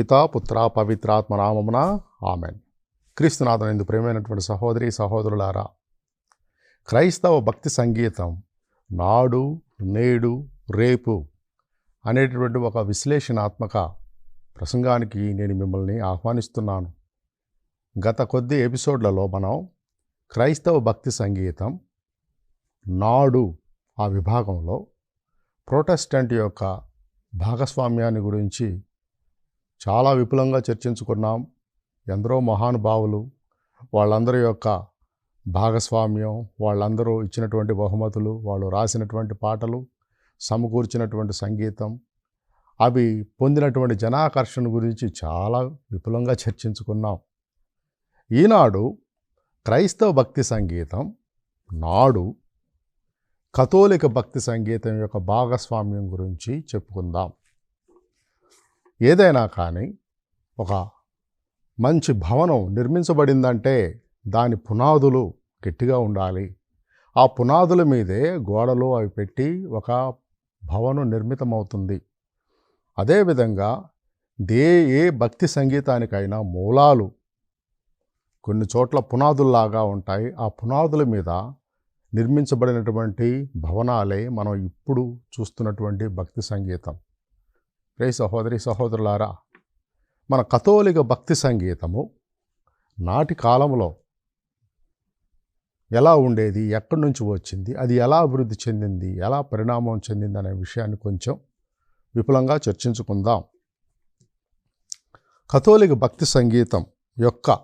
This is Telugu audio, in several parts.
పితా పుత్ర పవిత్రాత్మ నామమున ఆమెన్. క్రీస్తునాథునందు ప్రియమైనటువంటి సహోదరి సహోదరులారా, క్రైస్తవ భక్తి సంగీతం నాడు నేడు రేపు అనేటటువంటి ఒక విశ్లేషణాత్మక ప్రసంగానికి నేను మిమ్మల్ని ఆహ్వానిస్తున్నాను. గత కొద్ది ఎపిసోడ్లలో మనం క్రైస్తవ భక్తి సంగీతం నాడు ఆ విభాగంలో ప్రొటెస్టెంట్ యొక్క భాగస్వామ్యాన్ని గురించి చాలా విపులంగా చర్చించుకున్నాం. ఎందరో మహానుభావులు, వాళ్ళందరి యొక్క భాగస్వామ్యం, వాళ్ళందరూ ఇచ్చినటువంటి బహుమతులు, వాళ్ళు రాసినటువంటి పాటలు, సమకూర్చినటువంటి సంగీతం, అవి పొందినటువంటి జనాకర్షణ గురించి చాలా విపులంగా చర్చించుకున్నాం. ఈనాడు క్రైస్తవ భక్తి సంగీతం నాడు కథోలిక భక్తి సంగీతం యొక్క భాగస్వామ్యం గురించి చెప్పుకుందాం. ఏదైనా కానీ ఒక మంచి భవనం నిర్మించబడిందంటే దాని పునాదులు గట్టిగా ఉండాలి. ఆ పునాదుల మీదే గోడలు అవి పెట్టి ఒక భవనం నిర్మితమవుతుంది. అదేవిధంగా ఏ భక్తి సంగీతానికైనా మూలాలు కొన్ని చోట్ల పునాదుల్లాగా ఉంటాయి. ఆ పునాదుల మీద నిర్మించబడినటువంటి భవనాలే మనం ఇప్పుడు చూస్తున్నటువంటి భక్తి సంగీతం. రే సహోదరి సహోదరులారా, మన కథోలిక భక్తి సంగీతము నాటి కాలంలో ఎలా ఉండేది, ఎక్కడి నుంచి వచ్చింది, అది ఎలా అభివృద్ధి చెందింది, ఎలా పరిణామం చెందింది అనే విషయాన్ని కొంచెం విపులంగా చర్చించుకుందాం. కథోలిక భక్తి సంగీతం యొక్క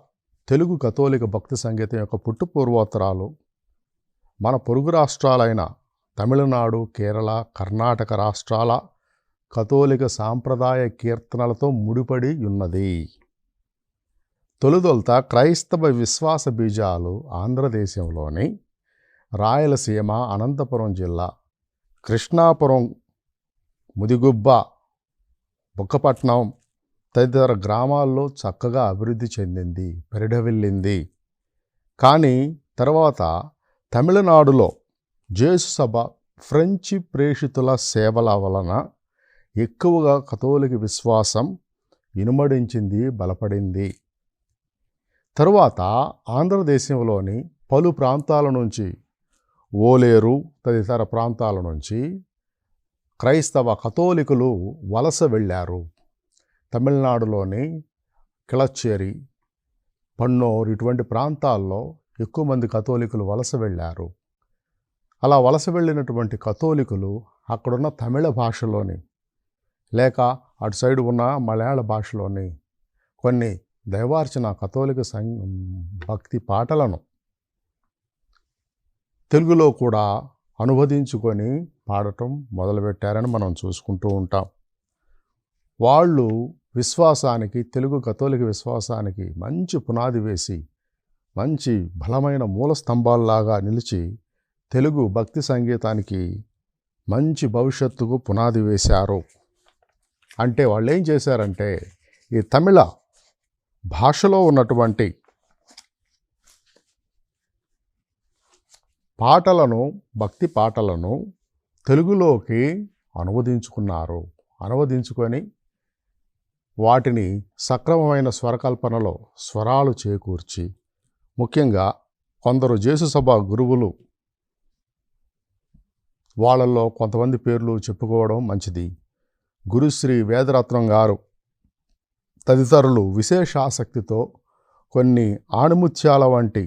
తెలుగు కథోలిక భక్తి సంగీతం యొక్క పుట్టుపూర్వోత్తరాలు మన పొరుగు రాష్ట్రాలైన తమిళనాడు, కేరళ, కర్ణాటక రాష్ట్రాల కథోలిక సాంప్రదాయ కీర్తనలతో ముడిపడి ఉన్నది. తొలుదొలత క్రైస్తవ విశ్వాస బీజాలు ఆంధ్రదేశంలోని రాయలసీమ, అనంతపురం జిల్లా, కృష్ణాపురం, ముదిగుబ్బ, బుక్కపట్నం తదితర గ్రామాల్లో చక్కగా అభివృద్ధి చెందింది, పరిఢవిల్లింది. కానీ తర్వాత తమిళనాడులో జేసు సభ ఫ్రెంచి ప్రేషితుల సేవల వలన ఎక్కువగా కథోలిక విశ్వాసం ఇనుమడించింది, బలపడింది. తరువాత ఆంధ్రదేశంలోని పలు ప్రాంతాల నుంచి, ఓలేరు తదితర ప్రాంతాల నుంచి క్రైస్తవ కథోలికులు వలస వెళ్ళారు. తమిళనాడులోని కిళచ్చేరి, పన్నూర్ ఇటువంటి ప్రాంతాల్లో ఎక్కువ మంది కథోలికులు వలస వెళ్ళారు. అలా వలస వెళ్ళినటువంటి కథోలికులు అక్కడున్న తమిళ భాషలోని లేక అటు సైడు ఉన్న మలయాళ భాషలోని కొన్ని దైవార్చన కథోలిక భక్తి పాటలను తెలుగులో కూడా అనువదించుకొని పాడటం మొదలుపెట్టారని మనం చూసుకుంటూ ఉంటాం. వాళ్ళు విశ్వాసానికి, తెలుగు కథోలిక విశ్వాసానికి మంచి పునాది వేసి, మంచి బలమైన మూల స్తంభాల్లాగా నిలిచి తెలుగు భక్తి సంగీతానికి మంచి భవిష్యత్తుకు పునాది వేశారు. అంటే వాళ్ళు ఏం చేశారంటే, ఈ తమిళ భాషలో ఉన్నటువంటి పాటలను, భక్తి పాటలను తెలుగులోకి అనువదించుకున్నారు. అనువదించుకొని వాటిని సక్రమమైన స్వరకల్పనలో స్వరాలు చేకూర్చి, ముఖ్యంగా కొందరు జేసు సభ గురువులు, వాళ్ళల్లో కొంతమంది పేర్లు చెప్పుకోవడం మంచిది, గురుశ్రీ వేదరత్నం గారు తదితరులు విశేష ఆసక్తితో కొన్ని ఆణిముత్యాల వంటి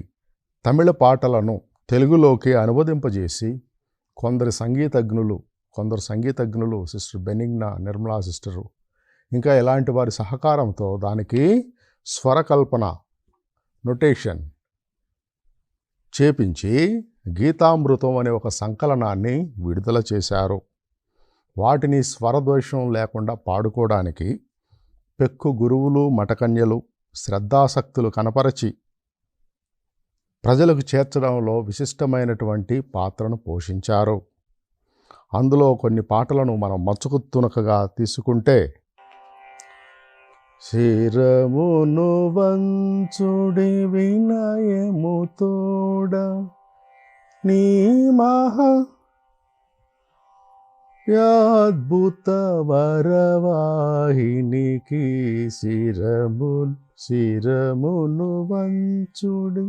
తమిళ పాటలను తెలుగులోకి అనువదింపజేసి కొందరు సంగీతజ్ఞులు సిస్టర్ బెనిగ్నా నిర్మలా సిస్టరు, ఇంకా ఇలాంటి వారి సహకారంతో దానికి స్వరకల్పన, నొటేషన్ చేపించి గీతామృతం అనే ఒక సంకలనాన్ని విడుదల చేశారు. వాటిని స్వరదోషం లేకుండా పాడుకోవడానికి పెక్కు గురువులు, మఠకన్యలు శ్రద్ధాసక్తులు కనపరచి ప్రజలకు చేర్చడంలో విశిష్టమైనటువంటి పాత్రను పోషించారు. అందులో కొన్ని పాటలను మనం మచ్చుకు తునకగా తీసుకుంటే, శిరమును వంచుడి వినయముతోడ నీ మహా అద్భుత వరవాహినికి శిరమును వంచుడి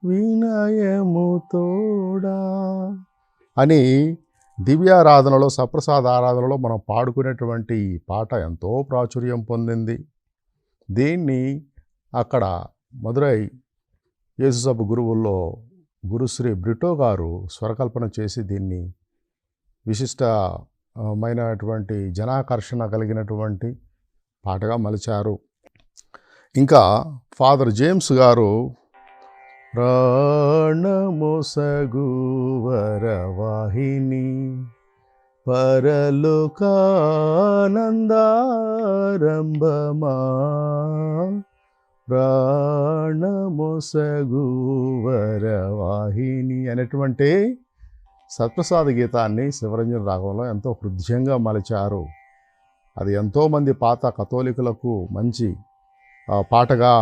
వినయము తోడా అని దివ్యారాధనలో, సప్రసాద ఆరాధనలో మనం పాడుకునేటువంటి ఈ పాట ఎంతో ప్రాచుర్యం పొందింది. దీన్ని అక్కడ మదురై యేసుసభ గురువుల్లో గురుశ్రీ బ్రిటో గారు స్వరకల్పన చేసి దీన్ని విశిష్టమైనటువంటి జనాకర్షణ కలిగినటువంటి పాటగా మలిచారు. ఇంకా ఫాదర్ జేమ్స్ గారు ప్రాణమొసగు వరవాహిని పరలోకానందారంభమా ప్రాణమొసగు వరవాహిని అనేటువంటి సత్ప్రసాద గీతాన్ని శివరంజన రాగంలో ఎంతో హృదయంగా మలిచారు. అది ఎంతోమంది పాత కథోలికులకు మంచి పాటగా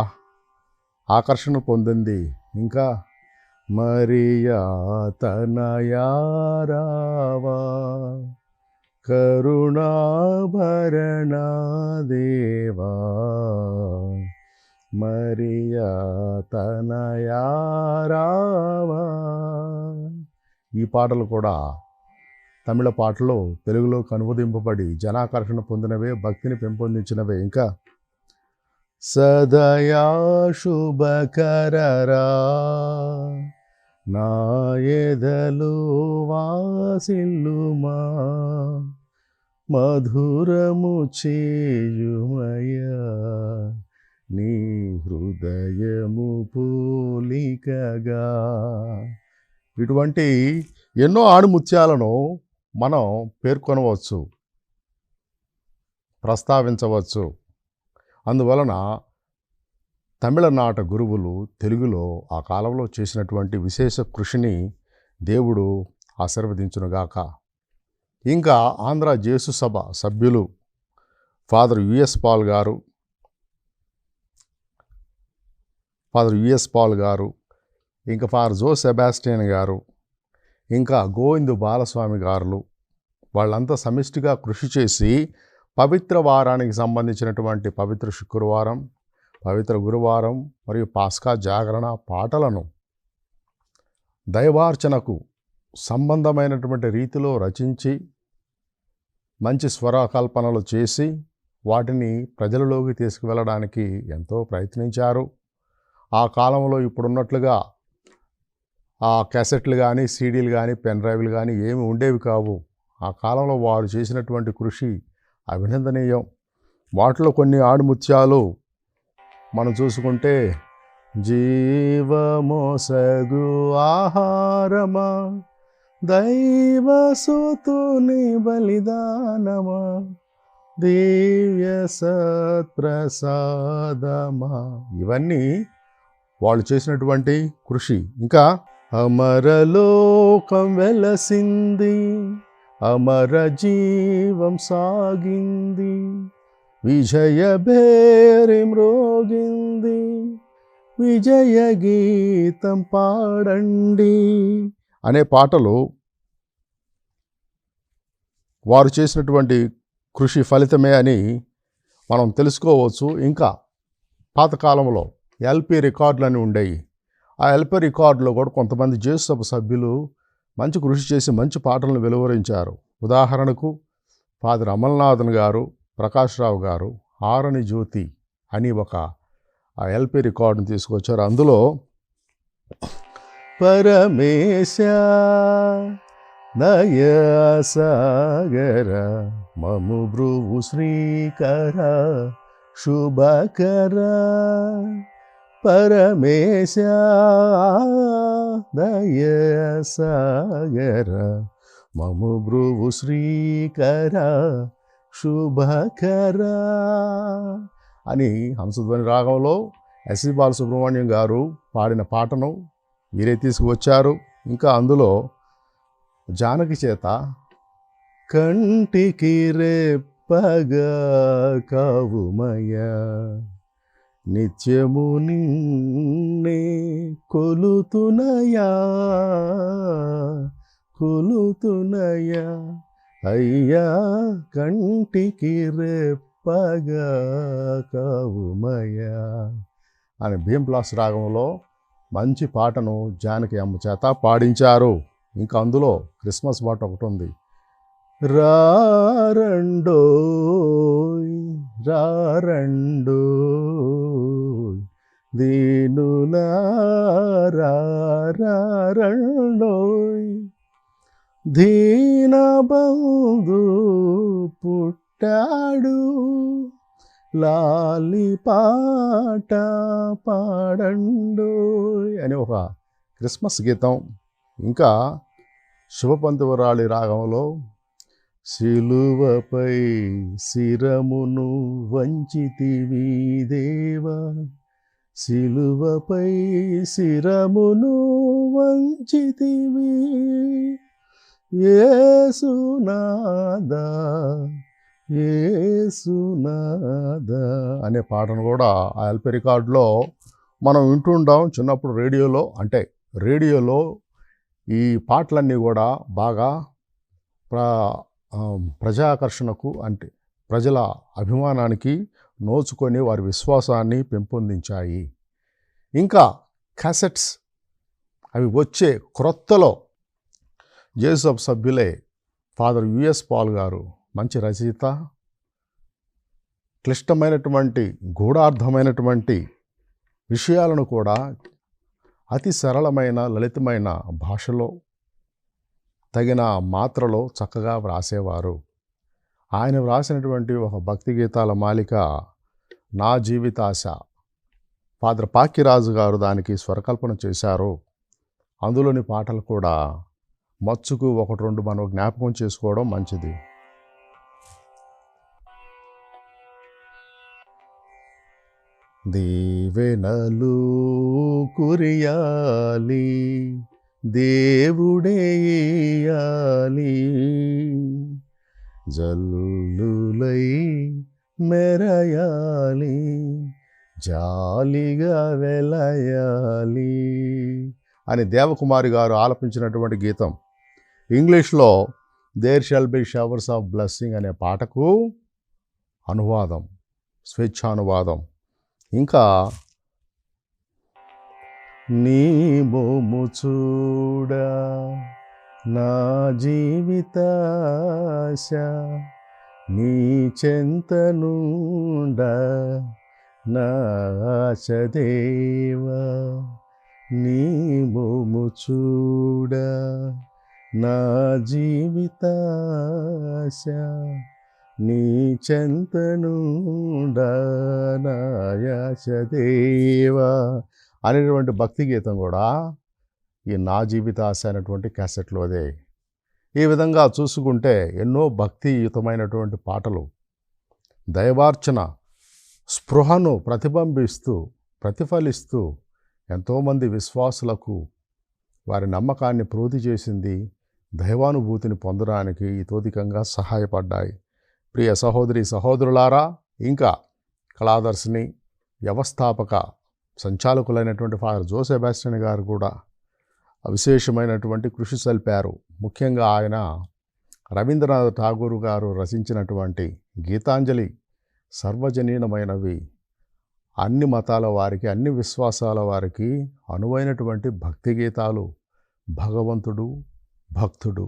ఆకర్షణ పొందింది. ఇంకా మరియా తనయా రావా కరుణాభరణ దేవా మరియా తనయా రావా. ఈ పాటలు కూడా తమిళ పాటలు తెలుగులోకి అనువదింపబడి జనాకర్షణ పొందినవే, భక్తిని పెంపొందించినవే. ఇంకా సదయా శుభకరరా నా ఎదలు వాసిల్లుమా మధురము చేయుమయ్యా నీ హృదయము పోలికగా. ఇటువంటి ఎన్నో ఆణిముత్యాలను మనం పేర్కొనవచ్చు, ప్రస్తావించవచ్చు. అందువలన తమిళనాట గురువులు తెలుగులో ఆ కాలంలో చేసినటువంటి విశేష కృషిని దేవుడు ఆశీర్వదించునుగాక. ఇంకా ఆంధ్ర జేసు సభ సభ్యులు ఫాదర్ యుఎస్ పాల్ గారు, ఇంకా ఫాదర్ జో సెబాస్టియన్ గారు, ఇంకా గోవిందు బాలస్వామి గారు, వాళ్ళంతా సమిష్టిగా కృషి చేసి పవిత్ర వారానికి సంబంధించినటువంటి పవిత్ర శుక్రవారం, పవిత్ర గురువారం మరియు పాస్కా జాగరణ పాటలను దైవార్చనకు సంబంధమైనటువంటి రీతిలో రచించి మంచి స్వరకల్పనలు చేసి వాటిని ప్రజలలోకి తీసుకువెళ్ళడానికి ఎంతో ప్రయత్నించారు. ఆ కాలంలో ఇప్పుడున్నట్లుగా ఆ క్యాసెట్లు కానీ, సీడీలు కానీ, పెన్ డ్రైవ్లు కానీ ఏమి ఉండేవి కావు. ఆ కాలంలో వారు చేసినటువంటి కృషి అభినందనీయం. వాటిలో కొన్ని ఆణిముత్యాలు మనం చూసుకుంటే, జీవమోసగు ఆహారమా దైవసుతుని బలిదానమా దివ్య సత్ప్రసాదమా, ఇవన్నీ వాళ్ళు చేసినటువంటి కృషి. ఇంకా అమరలోకం వెలసింది, అమర జీవం సాగింది, విజయ భేరి మ్రోగింది, విజయ గీతం పాడండి అనే పాటలు వారు చేసినటువంటి కృషి ఫలితమే అని మనం తెలుసుకోవచ్చు. ఇంకా పాతకాలంలో ఎల్పి రికార్డులు అని ఉండేవి. ఆ ఎల్పి రికార్డులో కూడా కొంతమంది జేసు సభ సభ్యులు మంచి కృషి చేసి మంచి పాటలను వెలువరించారు. ఉదాహరణకు ఫాదర్ అమల్నాథన్ గారు, ప్రకాష్ రావు గారు ఆరని జ్యోతి అని ఒక ఆ ఎల్పి రికార్డును తీసుకొచ్చారు. అందులో పరమేశ దయాసాగర మము భ్రువు శ్రీకర శుభకర పరమేశ దయాసాగర మము భ్రువు శ్రీకర శుభకర అని హంసధ్వని రాగంలో ఎస్వి బాలసుబ్రహ్మణ్యం గారు పాడిన పాటను వీరే తీసుకువచ్చారు. ఇంకా అందులో జానకి చేత కంటికి రెప్పగా కావుమయ నిత్యము నిన్నే కొలుతునయా అయ్యా కంటికి రెప్పగా కావుమయ్యా అని భీంప్లాస్ రాగంలో మంచి పాటను జానకి అమ్మ చేత పాడించారు. ఇంకా అందులో క్రిస్మస్ పాట ఒకటి ఉంది. రారండోయ్ రారండోయ్ దీనులారా రారండోయ్ దీనబంధు పుట్టాడు లాలి పాట పాడండోయ్ అని ఒక క్రిస్మస్ గీతం. ఇంకా శుభపంతువరాళి రాగంలో సిలువపై శిరమును వంచితివి దేవా సిలువపై శిరమును వంచితివి యేసునాదా యేసునాదా అనే పాటను కూడా ఆ ఎల్పి రికార్డులో మనం వింటుంటాం. చిన్నప్పుడు రేడియోలో ఈ పాటలన్నీ కూడా బాగా ప్రజాకర్షణకు అంటే ప్రజల అభిమానానికి నోచుకొని వారి విశ్వాసాన్ని పెంపొందించాయి. ఇంకా క్యాసెట్స్ అవి వచ్చే క్రొత్తలో జేసబ్ సభ్యులే ఫాదర్ యుఎస్ పాల్ గారు మంచి రచయిత, క్లిష్టమైనటువంటి గూఢార్థమైనటువంటి విషయాలను కూడా అతి సరళమైన లలితమైన భాషలో తగిన మాత్రలో చక్కగా వ్రాసేవారు. ఆయన వ్రాసినటువంటి ఒక భక్తి గీతాల మాలిక నా జీవితాశ ఫాదర్ పాకిరాజు గారు దానికి స్వరకల్పన చేశారు. అందులోని పాటలు కూడా మచ్చుకు ఒకటి రెండు మనం జ్ఞాపకం చేసుకోవడం మంచిది. దీవెనలు కురియాలి దేవుడే ఇయ్యాలి జల్లులై మెరయాలి జాలిగా వెలయాలి అని దేవకుమారి గారు ఆలపించినటువంటి గీతం. ఇంగ్లీష్లో there shall be showers of blessing అనే పాటకు అనువాదం, స్వేచ్ఛానువాదం. ఇంకా నీ మోము చూడ నా జీవితాశ నీ చెంతనుండ నా ఆశ దేవా నీ మోము చూడ నా జీవితాశ నీ చెంతనుండ నా ఆశ దేవా అనేటువంటి భక్తి గీతం కూడా ఈ నా జీవితాశ అనేటువంటి క్యాసెట్లోదే. ఈ విధంగా చూసుకుంటే ఎన్నో భక్తియుతమైనటువంటి పాటలు దైవార్చన స్పృహను ప్రతిఫలిస్తూ ఎంతోమంది విశ్వాసులకు వారి నమ్మకాన్ని ప్రోధి చేసింది, దైవానుభూతిని పొందడానికి ఇతోధికంగా సహాయపడ్డాయి. ప్రియ సహోదరి సహోదరులారా, ఇంకా కళాదర్శిని వ్యవస్థాపక సంచాలకులైనటువంటి ఫాదర్ జో సెబాస్టియన్ గారు కూడా విశేషమైనటువంటి కృషి సల్పారు. ముఖ్యంగా ఆయన రవీంద్రనాథ్ ఠాగూర్ గారు రచించినటువంటి గీతాంజలి సర్వజనీనమైనవి, అన్ని మతాల వారికి అన్ని విశ్వాసాల వారికి అనువైనటువంటి భక్తి గీతాలు. భగవంతుడు భక్తుడు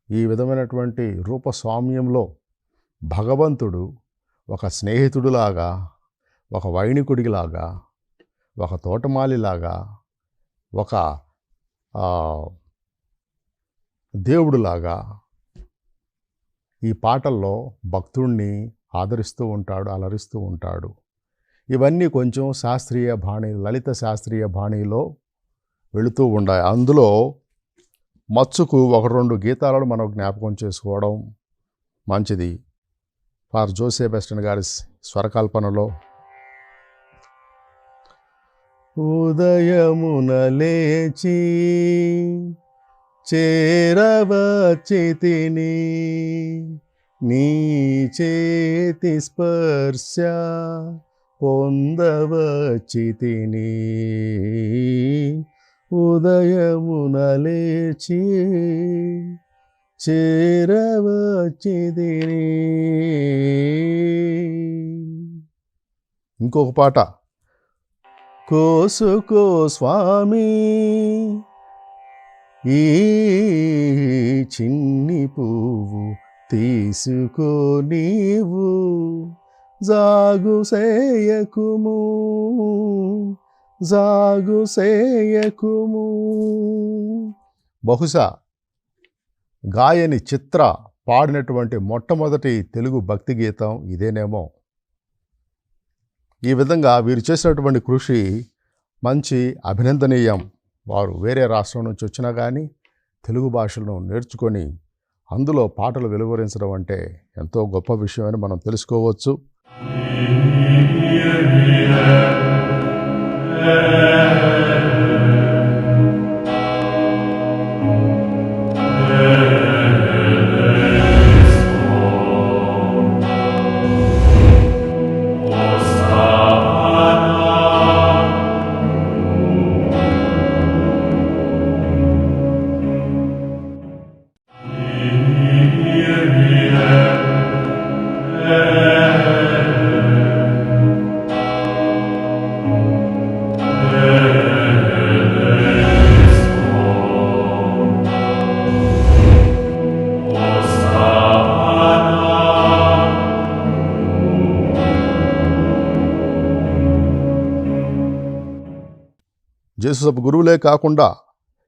ఈ విధమైనటువంటి రూపస్వామ్యంలో భగవంతుడు ఒక స్నేహితుడిలాగా, ఒక వైణికుడిలాగా, ఒక తోటమాలిలాగా, ఒక దేవుడులాగా ఈ పాటల్లో భక్తుణ్ణి ఆదరిస్తూ ఉంటాడు, అలరిస్తూ ఉంటాడు. ఇవన్నీ కొంచెం శాస్త్రీయ బాణి, లలిత శాస్త్రీయ బాణిలో వెళుతూ ఉన్నాయి. అందులో మచ్చుకు ఒక రెండు గీతాలను మనం జ్ఞాపకం చేసుకోవడం మంచిది. ఫాదర్ జో సెబాస్టియన్ గారి స్వరకల్పనలో ఉదయమున లేచి చేరవచ్చితిని నీ చేతి స్పర్శ పొందవచ్చితిని ఉదయమున లేచి చేరవచ్చితిని. ఇంకొక పాట, కోసుకో స్వామి ఈ చిన్ని పువ్వు, తీసుకో నీవు, జాగు సేయకుము, జాగు సేయకుము. బహుశా గాయని చిత్ర పాడినటువంటి మొట్టమొదటి తెలుగు భక్తి గీతం ఇదేనేమో. ఈ విధంగా వీరు చేసినటువంటి కృషి మంచి అభినందనీయం. వారు వేరే రాష్ట్రం నుంచి వచ్చినా కానీ తెలుగు భాషను నేర్చుకొని అందులో పాటలు వెలువరించడం అంటే ఎంతో గొప్ప విషయం అని మనం తెలుసుకోవచ్చు. జేసుసభ గురువులే కాకుండా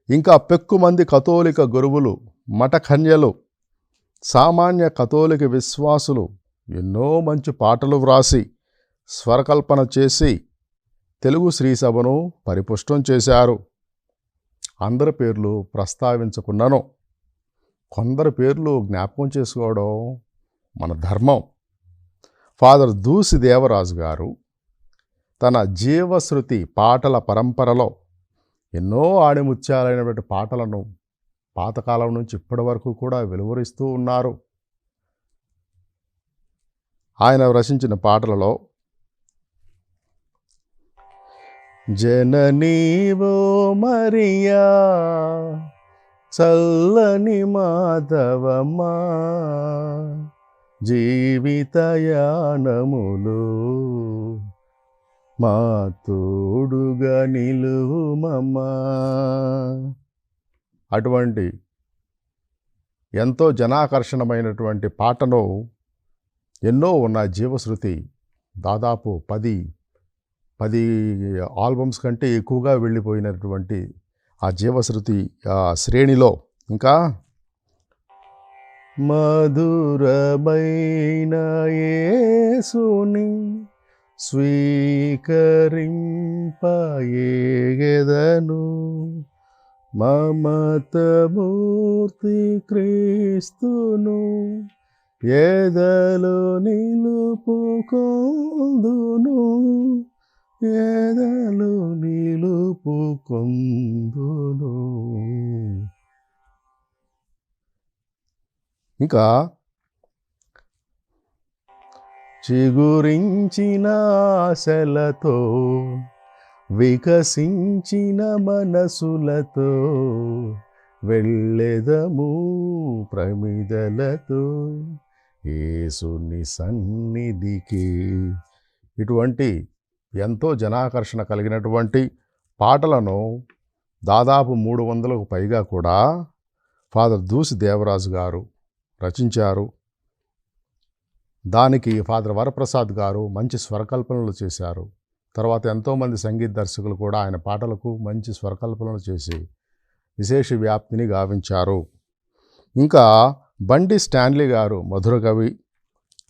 ఇంకా పెక్కుమంది కథోలిక గురువులు, మఠకన్యలు, సామాన్య కథోలిక విశ్వాసులు ఎన్నో మంచి పాటలు వ్రాసి స్వరకల్పన చేసి తెలుగు శ్రీసభను పరిపుష్టం చేశారు. అందరి పేర్లు ప్రస్తావించకున్నాను, కొందరి పేర్లు జ్ఞాపకం చేసుకోవడం మన ధర్మం. ఫాదర్ దూసి దేవరాజు గారు తన జీవశ్రుతి పాటల పరంపరలో ఎన్నో ఆణిముత్యాలైనటువంటి పాటలను పాతకాలం నుంచి ఇప్పటి వరకు కూడా వెలువరిస్తూ ఉన్నారు. ఆయన రచించిన పాటలలో జననీవో మరియా చల్లని మాధవమా, జీవితయానములు మా తోడుగా నిలువుమమ్మా. అటువంటి ఎంతో జనాకర్షణమైనటువంటి పాటను ఎన్నో ఉన్న జీవశ్రుతి దాదాపు 10 ఆల్బమ్స్ కంటే ఎక్కువగా వెళ్ళిపోయినటువంటి ఆ జీవశ్రుతి శ్రేణిలో ఇంకా మధురమైన యేసుని స్వీకరింపయేగెదను, మమతమూర్తి క్రీస్తును ఎదలో నిలుపుకొందును, ఎదలో నిలుపుకొందును. ఇంకా చిగురించిన ఆశలతో, వికసించిన మనసులతో వెళ్ళెదము ప్రమిదలతో యేసుని సన్నిధికి. ఇటువంటి ఎంతో జనాకర్షణ కలిగినటువంటి పాటలను దాదాపు 300కు పైగా కూడా ఫాదర్ దూసి దేవరాజు గారు రచించారు. దానికి ఫాదర్ వరప్రసాద్ గారు మంచి స్వరకల్పనలు చేశారు. తర్వాత ఎంతోమంది సంగీత దర్శకులు కూడా ఆయన పాటలకు మంచి స్వరకల్పనలు చేసి విశేష వ్యాప్తిని గావించారు. ఇంకా బండి స్టాన్లీ గారు మధుర కవి.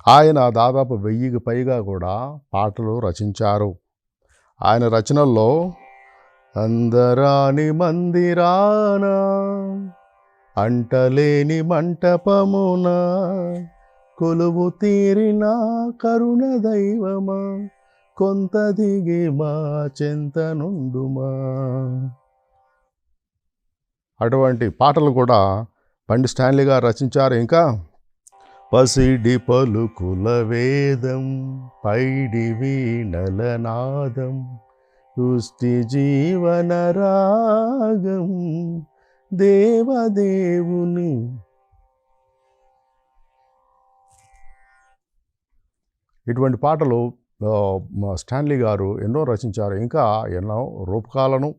ఆయన దాదాపు 1000కి పైగా కూడా పాటలు రచించారు. ఆయన రచనల్లో అందరాని మందిరాన, అంటలేని మంటపమున, కొలువు తీరిన కరుణ దైవమా, కొంత దిగి మా చెంత నుండుమా. అటువంటి పాటలు కూడా బండి స్టాన్లీ గారు రచించారు. ఇంకా పసిడి పలుకుల వేదం, పైడి వీణల నాదం, పుష్టి జీవన రాగం, దేవదేవుని ఇటువంటి పాటలు స్టాన్లీ గారు ఎన్నో రచించారు. ఇంకా ఎన్నో రూపకాలను,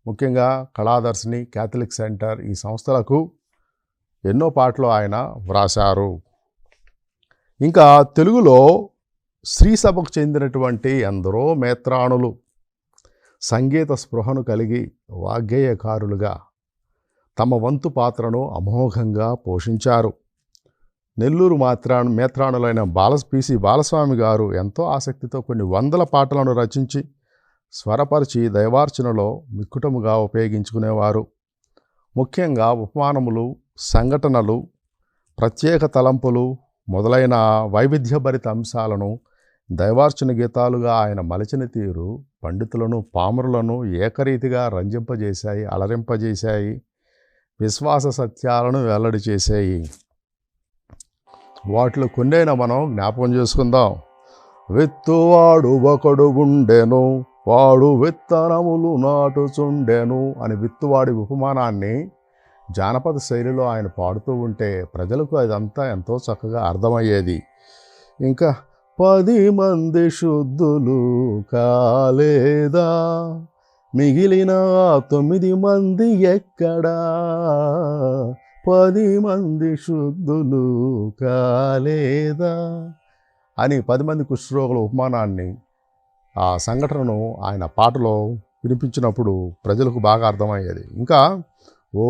ముఖ్యంగా కళాదర్శిని, క్యాథలిక్ సెంటర్ ఈ సంస్థలకు ఎన్నో పాటలు ఆయన వ్రాశారు. ఇంకా తెలుగులో శ్రీ సభకు చెందినటువంటి ఎందరో మేత్రాణులు సంగీత స్పృహను కలిగి వాగ్గేయకారులుగా తమ వంతు పాత్రను అమోఘంగా పోషించారు. నెల్లూరు మేత్రాణులైన పిసి బాలస్వామి గారు ఎంతో ఆసక్తితో కొన్ని వందల పాటలను రచించి స్వరపరిచి దైవార్చనలో మిక్కుటముగా ఉపయోగించుకునేవారు. ముఖ్యంగా ఉపమానములు, సంఘటనలు, ప్రత్యేక తలంపులు మొదలైన వైవిధ్యభరిత అంశాలను దైవార్చన గీతాలుగా ఆయన మలచిన తీరు పండితులను, పామరులను ఏకరీతిగా రంజింపజేశాయి, అలరింపజేశాయి, విశ్వాస సత్యాలను వెల్లడి చేశాయి. వాటిలో కొన్నైనా మనం జ్ఞాపకం చేసుకుందాం. విత్తువాడు ఒకడు ఉండెను, వాడు విత్తనములు నాటుచుండెను అని విత్తువాడి ఉపమానాన్ని జానపద శైలిలో ఆయన పాడుతూ ఉంటే ప్రజలకు అదంతా ఎంతో చక్కగా అర్థమయ్యేది. ఇంకా 10 మంది శుద్ధులు కాలేదా, మిగిలిన 9 మంది ఎక్కడా, 10 మంది శుద్ధులు కాలేదా అని 10 మంది కుష్ఠరోగుల ఉపమానాన్ని, ఆ సంఘటనను ఆయన పాటలో వినిపించినప్పుడు ప్రజలకు బాగా అర్థమయ్యేది. ఇంకా ఓ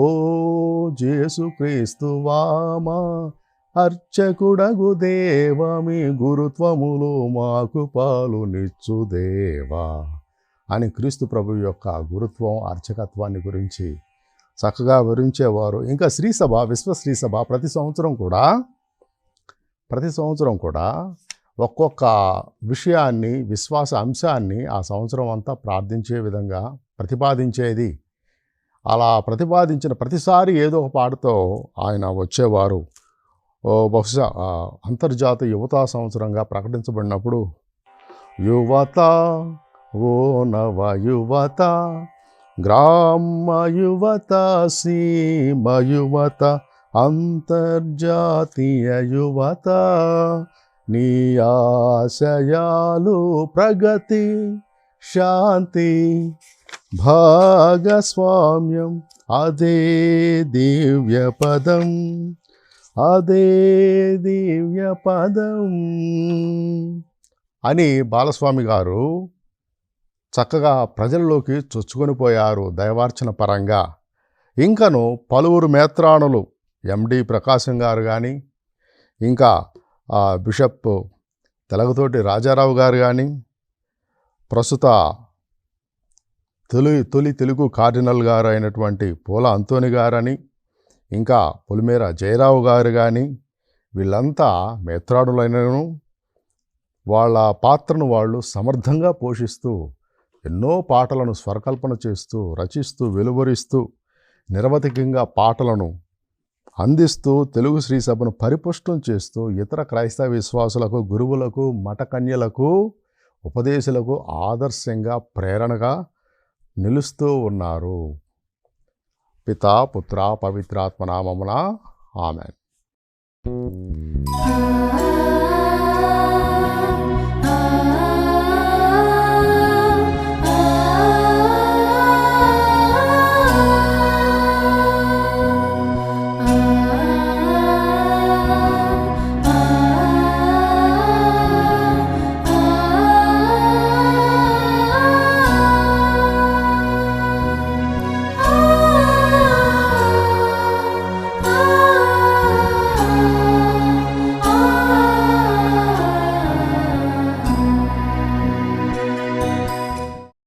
యేసుక్రీస్తువామా అర్చకుడగు దేవా, మీ గురుత్వములో మాకు పాలు నిచ్చు దేవా అని క్రీస్తు ప్రభు యొక్క గురుత్వం, అర్చకత్వాన్ని గురించి చక్కగా వివరించేవారు. ఇంకా శ్రీసభ, విశ్వ శ్రీసభ ప్రతి సంవత్సరం కూడా ఒక్కొక్క విషయాన్ని, విశ్వాస అంశాన్ని ఆ సంవత్సరం అంతా ప్రార్థించే విధంగా ప్రతిపాదించేది. అలా ప్రతిపాదించిన ప్రతిసారి ఏదో ఒక పాటతో ఆయన వచ్చేవారు. బహుశా అంతర్జాతీయ యువతా సంవత్సరంగా ప్రకటించబడినప్పుడు యువత ఓ నవ యువత, గ్రామ యువత, సీమ యువత, అంతర్జాతీయ యువత, నీ ఆశయాలు ప్రగతి, శాంతి, భాగస్వామ్యం, అదే దివ్య పదం, అదే దివ్య పదం అని బాలస్వామి గారు చక్కగా ప్రజల్లోకి చొచ్చుకొని పోయారు దైవార్చన పరంగా. ఇంకను పలువురు మేత్రాణులు, ఎండి ప్రకాశం గారు కానీ, ఇంకా బిషప్ తెలగతోటి రాజారావు గారు కానీ, ప్రస్తుత తొలి తెలుగు కార్డినల్ గారు అయినటువంటి పూల అంతోని గారని, ఇంకా పొలిమేర జయరావు గారు కానీ, వీళ్ళంతా మేత్రాణులైనను వాళ్ళ పాత్రను వాళ్ళు సమర్థంగా పోషిస్తూ ఎన్నో పాటలను స్వరకల్పన చేస్తూ, రచిస్తూ, వెలువరిస్తూ, నిరవధికంగా పాటలను అందిస్తూ తెలుగు శ్రీ సభను పరిపుష్టం చేస్తూ ఇతర క్రైస్తవ విశ్వాసులకు, గురువులకు, మఠకన్యలకు, ఉపదేశులకు ఆదర్శంగా, ప్రేరణగా నిలుస్తూ ఉన్నారు. పితా పుత్ర పవిత్రాత్మ నామమున ఆమెన్.